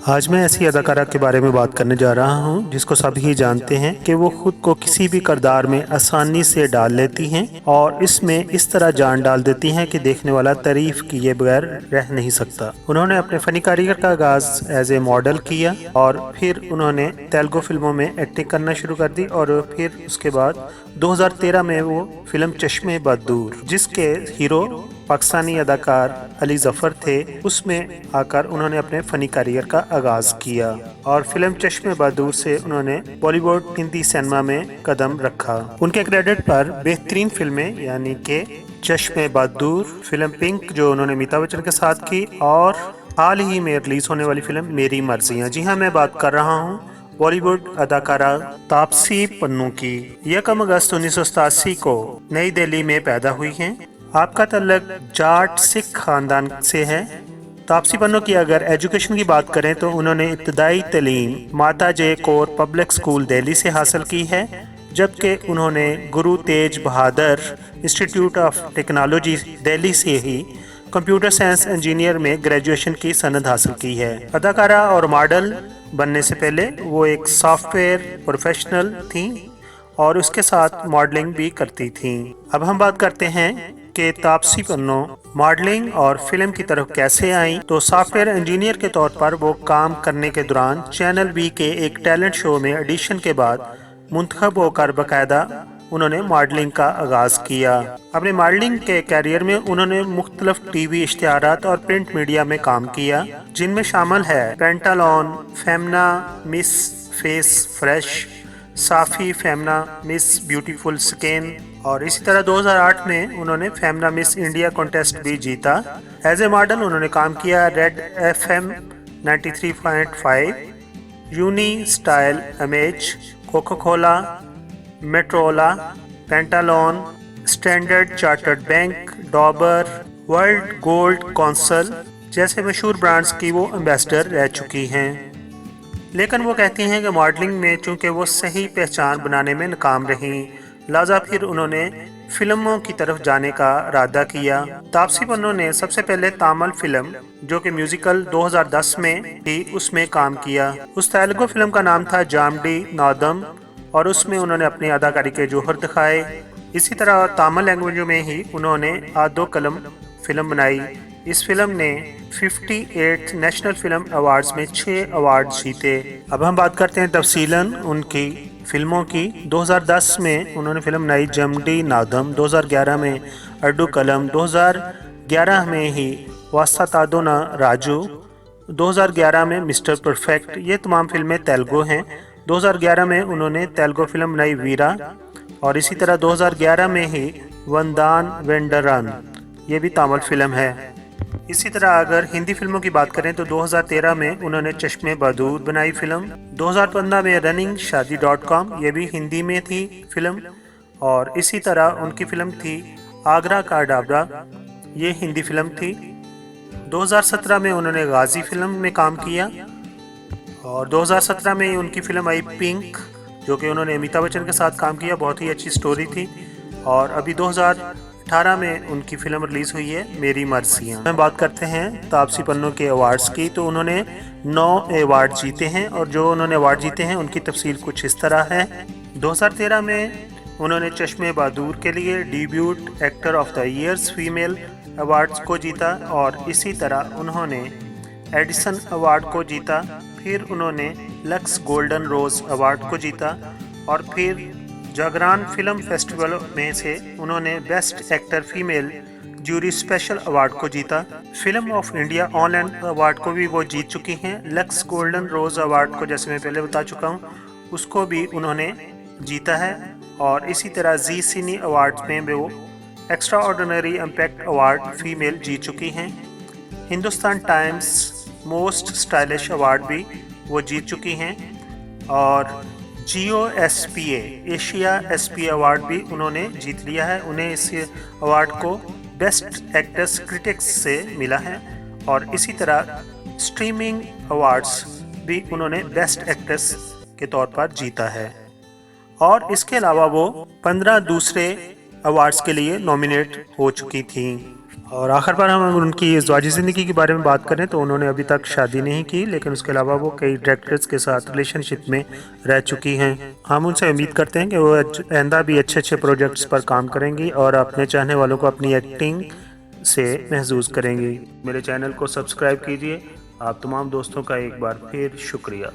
आज मैं ऐसी अदाकारा के बारे में बात करने जा रहा हूं जिसको सभी जानते हैं कि वो खुद को किसी भी किरदार में आसानी से डाल लेती हैं और इसमें इस तरह जान डाल देती हैं कि देखने वाला तारीफ किए बगैर रह नहीं सकता। उन्होंने अपने फनी करियर का आगाज एज ए मॉडल किया और फिर उन्होंने तेलुगु फिल्मों में एक्टिंग करना शुरू कर दी और फिर उसके बाद 2013 में वो फिल्म चश्मे बदूर, जिसके हीरो पाकिस्तानी अदाकार अली जफर थे, उसमें आकर उन्होंने अपने फनी करियर का आगाज किया और फिल्म चश्मे बदूर से उन्होंने बॉलीवुड हिंदी सिनेमा में कदम रखा। उनके क्रेडिट पर बेहतरीन फिल्में यानी कि चश्मे बदूर, फिल्म पिंक जो उन्होंने अमिताभ बच्चन के साथ की और हाल ही में रिलीज होने वाली फिल्म मेरी मर्जियां। जी हाँ, मैं बात कर रहा हूँ बॉलीवुड अदाकारा तापसी पन्नू की। 1 अगस्त 1987 को नई दिल्ली में पैदा हुई हैं। आपका तल्लक जाट सिख खानदान से है। तापसी पन्नू की अगर एजुकेशन की बात करें तो उन्होंने इब्तदाई तालीम माता जे कौर पब्लिक स्कूल दिल्ली से हासिल की है, जबकि उन्होंने गुरु तेज बहादुर इंस्टीट्यूट ऑफ टेक्नोलॉजी दिल्ली से ही कंप्यूटर साइंस इंजीनियर में ग्रेजुएशन की सनद हासिल की है। अदाकारा और मॉडल बनने से पहले वो एक सॉफ्टवेयर प्रोफेशनल थी और उसके साथ मॉडलिंग भी करती थी। अब हम बात करते हैं कि तापसी पन्नू मॉडलिंग और फिल्म की तरफ कैसे आई। तो सॉफ्टवेयर इंजीनियर के तौर पर वो काम करने के दौरान चैनल बी के एक टैलेंट शो में ऑडिशन के बाद मुंतखब होकर बाकायदा उन्होंने मॉडलिंग का आगाज किया। अपने मॉडलिंग के कैरियर में उन्होंने मुख्तलिफ टीवी इश्तिहारात और प्रिंट मीडिया में काम किया, जिनमें शामिल है पेंटालॉन, फेमना, मिस फेस फ्रेश, साफी फेमना, मिस ब्यूटीफुल स्किन और इसी तरह 2008 में उन्होंने फेमना मिस इंडिया कॉन्टेस्ट भी जीता। एज ए मॉडल उन्होंने काम किया Red FM 93.5, Uni Style Image, Coca Cola, Motorola, Pantaloon, Standard Chartered Bank, Dabur, World Gold Council जैसे मशहूर ब्रांड्स की वो एम्बेसडर रह चुकी हैं। लेकिन वो कहती हैं कि मॉडलिंग में चूंकि वो सही पहचान बनाने में नाकाम रहीं, लिहाजा फिर उन्होंने फिल्मों की तरफ जाने का इरादा किया। तापसी पन्नू ने सबसे पहले तामिल फिल्म जो कि म्यूजिकल 2010 में थी उसमें काम किया। उस तेलुगु फिल्म का नाम था जामडी नादम और उसमें उन्होंने अपनी अदाकारी के जोहर दिखाए। इसी तरह तामिल लैंग्वेज में ही उन्होंने आदो कलम फिल्म बनाई। इस फिल्म ने 58 नेशनल फिल्म अवार्ड्स में 6 अवार्ड जीते। अब हम बात करते हैं तफसीलन उनकी फिल्मों की। 2010 में उन्होंने फिल्म बनाई जमडी नादम, 2011 में अड्डू कलम, 2011 में ही वास्ता तादोना राजू, 2011 में मिस्टर परफेक्ट। ये तमाम फिल्में तेलुगु हैं। 2011 में उन्होंने तेलुगु फिल्म बनाई वीरा और इसी तरह 2011 में ही वंदान वेंडरन, ये भी तामिल फिल्म है। इसी तरह अगर हिंदी फिल्मों की बात करें तो 2013 में उन्होंने चश्मे बदूर बनाई फिल्म, 2015 में रनिंग शादी.com, ये भी हिंदी में थी फिल्म और इसी तरह उनकी फिल्म थी आगरा का डाबरा, ये हिंदी फिल्म थी। 2017 में उन्होंने गाजी फिल्म में काम किया और 2017 में उनकी फिल्म आई पिंक जो कि उन्होंने अमिताभ बच्चन के साथ काम किया, बहुत ही अच्छी स्टोरी थी। और अभी 2018 में उनकी फिल्म रिलीज हुई है मेरी मर्जियां। हम बात करते हैं तापसी पन्नू के अवार्ड्स की, तो उन्होंने 9 अवार्ड जीते हैं और जो उन्होंने अवार्ड जीते हैं उनकी तफसील कुछ इस तरह है। 2013 में उन्होंने चश्मे बदूर के लिए debut actor of the years female awards को जीता और इसी तरह उन्होंने एडिसन अवार्ड को जीता। फिर उन्होंने लक्स गोल्डन रोज अवार्ड को जीता और फिर जागरान फिल्म फेस्टिवल में से उन्होंने best actor female jury special award को जीता। Film of India online award को भी वो जीत चुकी हैं। लक्स गोल्डन रोज अवार्ड को जैसे मैं पहले बता चुका हूँ उसको भी उन्होंने जीता है और इसी तरह जी सिनी अवार्ड में भी वो extra ordinary impact award female जीत चुकी हैं। Hindustan Times most stylish award भी वो जीत चुकी हैं और GOSPA एशिया SP अवार्ड भी उन्होंने जीत लिया है। उन्हें इस अवार्ड को बेस्ट एक्ट्रेस क्रिटिक्स से मिला है और इसी तरह स्ट्रीमिंग अवार्ड्स भी उन्होंने बेस्ट एक्ट्रेस के तौर पर जीता है और इसके अलावा वो 15 दूसरे अवार्ड्स के लिए नॉमिनेट हो चुकी थी। और आखिर पर हम उनकी ज़वाजी ज़िंदगी के बारे में बात करें तो उन्होंने अभी तक शादी नहीं की, लेकिन उसके अलावा वो कई डायरेक्टर्स के साथ रिलेशनशिप में रह चुकी हैं। हम उनसे उम्मीद करते हैं कि वो आइंदा भी अच्छे अच्छे प्रोजेक्ट्स पर काम करेंगी और अपने चाहने वालों को अपनी एक्टिंग से महसूस करेंगी। मेरे चैनल को सब्सक्राइब कीजिए। आप तमाम दोस्तों का एक बार फिर शुक्रिया।